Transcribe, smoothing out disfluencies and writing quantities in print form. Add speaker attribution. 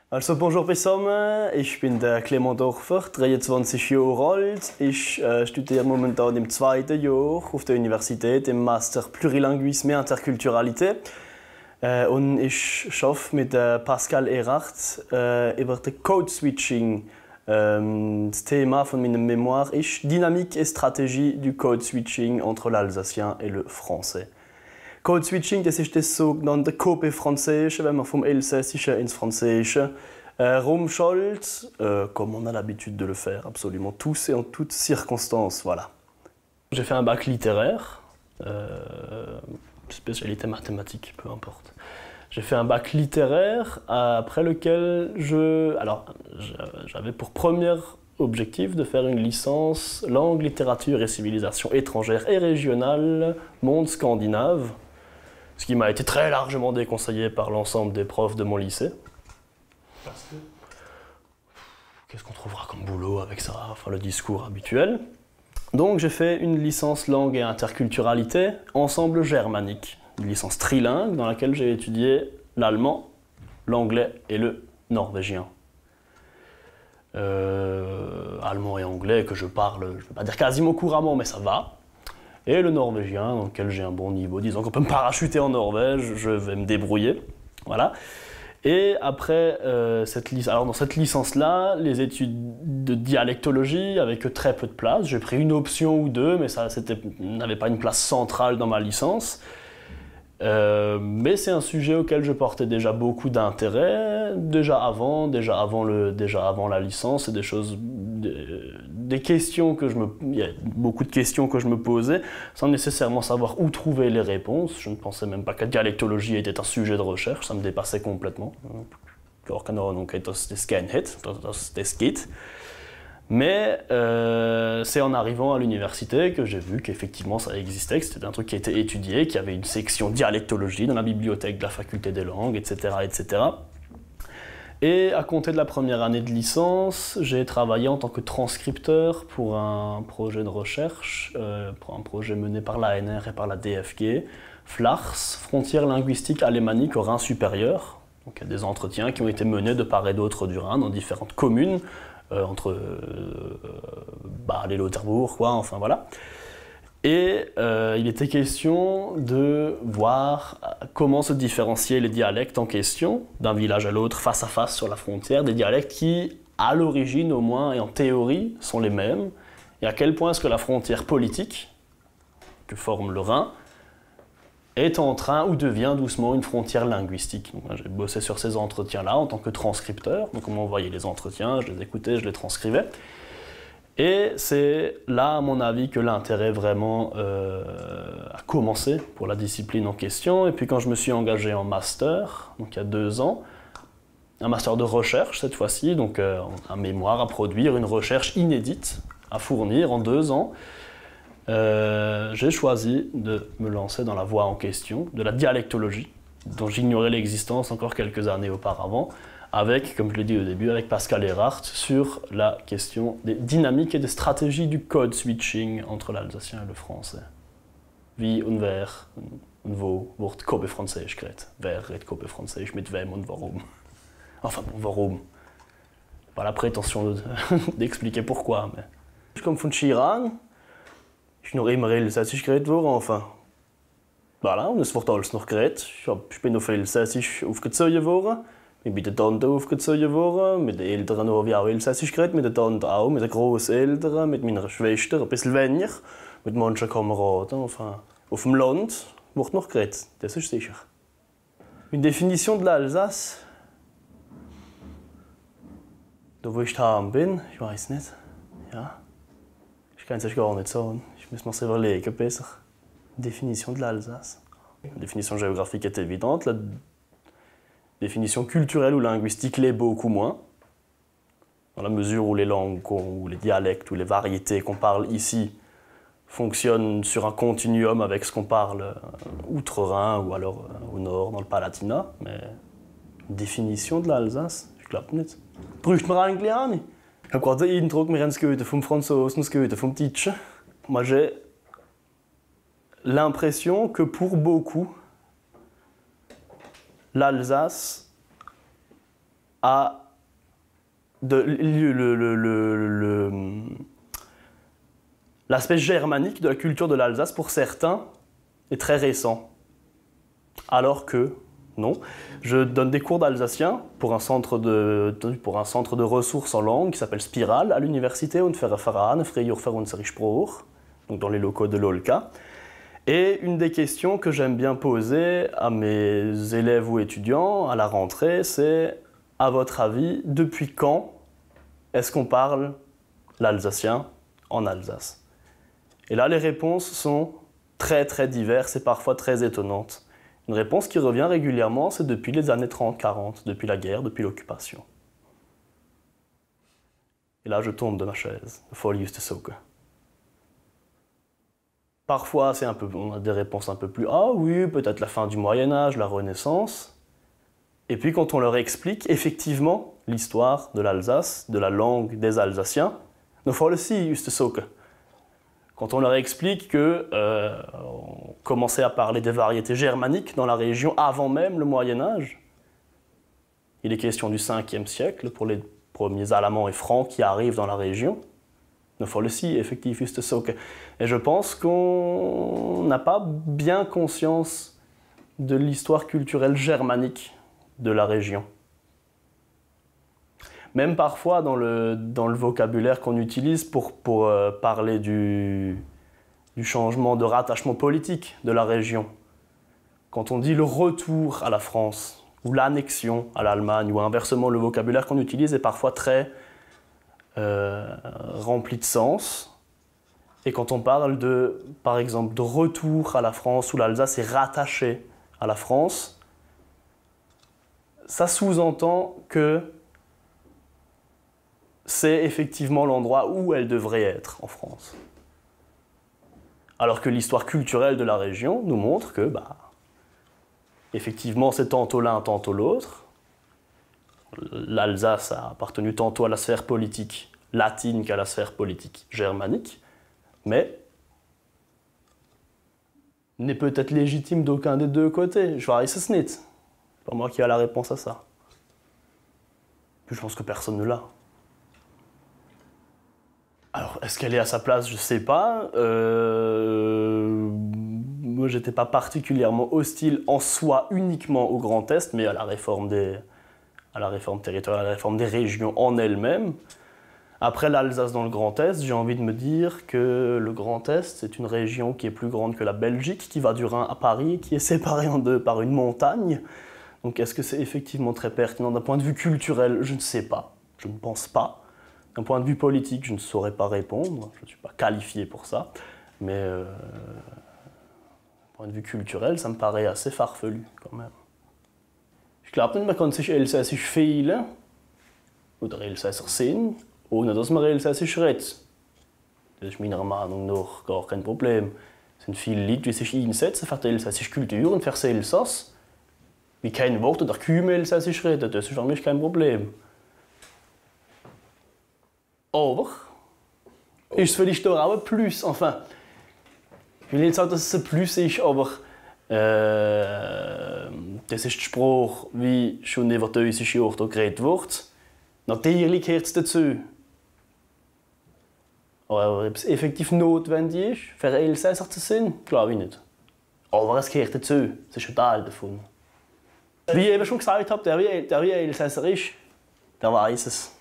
Speaker 1: Also bonjour zusammen, ich bin der Clement Dorfer, 23 Jahre alt. Ich studiere momentan im zweiten Jahr auf der Universität im Master Plurilinguisme et Interculturalité. Und ich arbeite mit Pascal Erhardt über den Code-Switching. Das Thema von meinem Mémoire ist Dynamique et stratégie du Code-Switching entre l'Alsacien et le Français. Code Switching, das ist das sogenannte Copier Französische, wenn man vom Elsässischen ins Französische rumschaltet, comme on a l'habitude de le faire, absolument tous et en toutes circonstances, voilà. J'ai fait un bac littéraire, spécialité mathématique, peu importe. J'ai fait un bac littéraire après lequel j'avais pour premier objectif de faire une licence langue, littérature et civilisation étrangère et régionale, monde scandinave. Ce qui m'a été très largement déconseillé par l'ensemble des profs de mon lycée. Parce que qu'est-ce qu'on trouvera comme boulot avec ça? Enfin, le discours habituel. Donc j'ai fait une licence langue et interculturalité, ensemble germanique. Une licence trilingue dans laquelle j'ai étudié l'allemand, l'anglais et le norvégien. Allemand et anglais que je parle, je ne vais pas dire quasiment couramment, mais ça va. Et le norvégien, dans lequel j'ai un bon niveau. Disons qu'on peut me parachuter en Norvège, je vais me débrouiller. Voilà. Et après, dans cette licence-là, les études de dialectologie avaient que très peu de place. J'ai pris une option ou deux, mais ça n'avait pas une place centrale dans ma licence. Mais c'est un sujet auquel je portais déjà beaucoup d'intérêt, déjà avant la licence, c'est des questions il y a beaucoup de questions que je me posais, sans nécessairement savoir où trouver les réponses. Je ne pensais même pas que la dialectologie était un sujet de recherche, ça me dépassait complètement. Mais c'est en arrivant à l'université que j'ai vu qu'effectivement ça existait, que c'était un truc qui était étudié, qu'il y avait une section dialectologie dans la bibliothèque de la faculté des langues, etc., etc. Et à compter de la première année de licence, j'ai travaillé en tant que transcripteur pour un projet de recherche, pour un projet mené par l'ANR et par la DFG, FLARS, Frontières linguistiques alémaniques au Rhin supérieur. Donc il y a des entretiens qui ont été menés de part et d'autre du Rhin dans différentes communes, entre Bâle et Lauterbourg, quoi, enfin voilà. Et il était question de voir comment se différencier les dialectes en question, d'un village à l'autre, face à face sur la frontière, des dialectes qui, à l'origine au moins et en théorie, sont les mêmes, et à quel point est-ce que la frontière politique, que forme le Rhin, est en train ou devient doucement une frontière linguistique. J'ai bossé sur ces entretiens-là en tant que transcripteur, donc on m'envoyait les entretiens, je les écoutais, je les transcrivais. Et c'est là, à mon avis, que l'intérêt vraiment a commencé pour la discipline en question. Et puis quand je me suis engagé en master, donc il y a 2 ans, un master de recherche cette fois-ci, donc un mémoire à produire, une recherche inédite à fournir en 2 ans, j'ai choisi de me lancer dans la voie en question, de la dialectologie, dont j'ignorais l'existence encore quelques années auparavant, avec, comme je l'ai dit au début, avec Pascal Erhardt, sur la question des dynamiques et des stratégies du code switching entre l'alsacien et le français. Wie und wer und wo wird Copier Französisch geredet? Wer redet Copier Französisch mit wem und warum? Enfin bon, warum? Pas la prétention d'expliquer pourquoi, mais... Ich komme von Chiran. Ich noch immer Elsässisch geredet worden, enfin. Voilà, und es wird alles noch geredet. Ich bin auf Elsässisch aufgezogen worden. Ich bin bei der Tante aufgezogen worden. Mit den Eltern habe ich auch Elsässisch geredet, mit der Tante auch, mit den Grosseltern, mit meiner Schwester ein bisschen weniger, mit manchen Kameraden. Enfin, auf dem Land wird noch geredet, das ist sicher. Une définition de l'Alsace, da wo ich daheim bin, ich weiß nicht. Ja. Ich kann es gar nicht sagen. Ich muss mir das überlegen besser. Définition de l'Alsace. La définition géographique est évidente. La définition culturelle ou linguistique l'est beaucoup moins. Dans la mesure où les langues, ou les dialectes, ou les variétés qu'on parle ici fonctionnent sur un continuum avec ce qu'on parle outre-Rhin ou alors au nord, dans le Palatinat. Mais une définition de l'Alsace, je glaube nicht. Bräuchte man eigentlich auch nicht. Ich habe gerade den Eindruck, wir haben es gehört vom Franzosen, es gehört vom Deutschen. Moi, j'ai l'impression que pour beaucoup, l'Alsace à l'aspect germanique de la culture de l'Alsace, pour certains, est très récent. Alors que, non. Je donne des cours d'alsacien pour un centre de ressources en langue qui s'appelle Spiral à l'université und Verein für unsere Sprache, donc dans les locaux de l'OLCA. Et une des questions que j'aime bien poser à mes élèves ou étudiants à la rentrée, c'est, à votre avis, depuis quand est-ce qu'on parle l'alsacien en Alsace? Et là, les réponses sont très très diverses et parfois très étonnantes. Une réponse qui revient régulièrement, c'est depuis les années 30-40, depuis la guerre, depuis l'occupation. Et là, je tombe de ma chaise. Voll Juste Soke. Parfois, on a des réponses un peu plus « Ah oui, peut-être la fin du Moyen-Âge, la Renaissance ». Et puis, quand on leur explique effectivement l'histoire de l'Alsace, de la langue des Alsaciens, « Voll Juste Soke ». Quand on leur explique qu'on commençait à parler des variétés germaniques dans la région avant même le Moyen-Âge, il est question du 5e siècle pour les premiers Alamans et Francs qui arrivent dans la région. Effectivement, et je pense qu'on n'a pas bien conscience de l'histoire culturelle germanique de la région. Même parfois dans le vocabulaire qu'on utilise pour parler du changement de rattachement politique de la région. Quand on dit le retour à la France, ou l'annexion à l'Allemagne, ou inversement, le vocabulaire qu'on utilise est parfois très rempli de sens. Et quand on parle par exemple, de retour à la France, où l'Alsace est rattachée à la France, ça sous-entend que c'est effectivement l'endroit où elle devrait être en France. Alors que l'histoire culturelle de la région nous montre que, effectivement, c'est tantôt l'un, tantôt l'autre. L'Alsace a appartenu tantôt à la sphère politique latine qu'à la sphère politique germanique, mais n'est peut-être légitime d'aucun des deux côtés. Je weiß es nicht. C'est pas moi qui ai la réponse à ça. Puis je pense que personne ne l'a. Alors, est-ce qu'elle est à sa place? Je ne sais pas. Moi, j'étais pas particulièrement hostile en soi uniquement au Grand Est, mais à la réforme territoriale, à la réforme des régions en elles-mêmes. Après l'Alsace dans le Grand Est, j'ai envie de me dire que le Grand Est, c'est une région qui est plus grande que la Belgique, qui va du Rhin à Paris, qui est séparée en deux par une montagne. Donc, est-ce que c'est effectivement très pertinent d'un point de vue culturel? Je ne sais pas. Je ne pense pas. D'un point de vue politique, je ne saurais pas répondre, je ne suis pas qualifié pour ça, mais d'un point de vue culturel, ça me paraît assez farfelu quand même. Ich glaube nicht, man kann sich Elsässisch fehlen oder Elsässer sein, ohne dass man Elsässisch redet. Das ist meiner Meinung nach gar kein Problem. Es sind viele Leute, die sich einsetzen für die elsässische Kultur und für das Elsass. Wie kein Wort oder kaum Elsässisch reden, das ist für mich kein Problem. Aber ist es vielleicht doch auch ein Plus. Enfin, ich will nicht sagen, dass es ein Plus ist, aber das ist die Sprache, wie schon über die unsere Jahre geredet wird. Natürlich gehört es dazu. Aber ob es effektiv notwendig ist, für Elsässer zu sein, glaube ich nicht. Aber es gehört dazu. Es ist ein Teil davon. Wie ich eben schon gesagt habe, der wie Elsässer ist, der weiß es.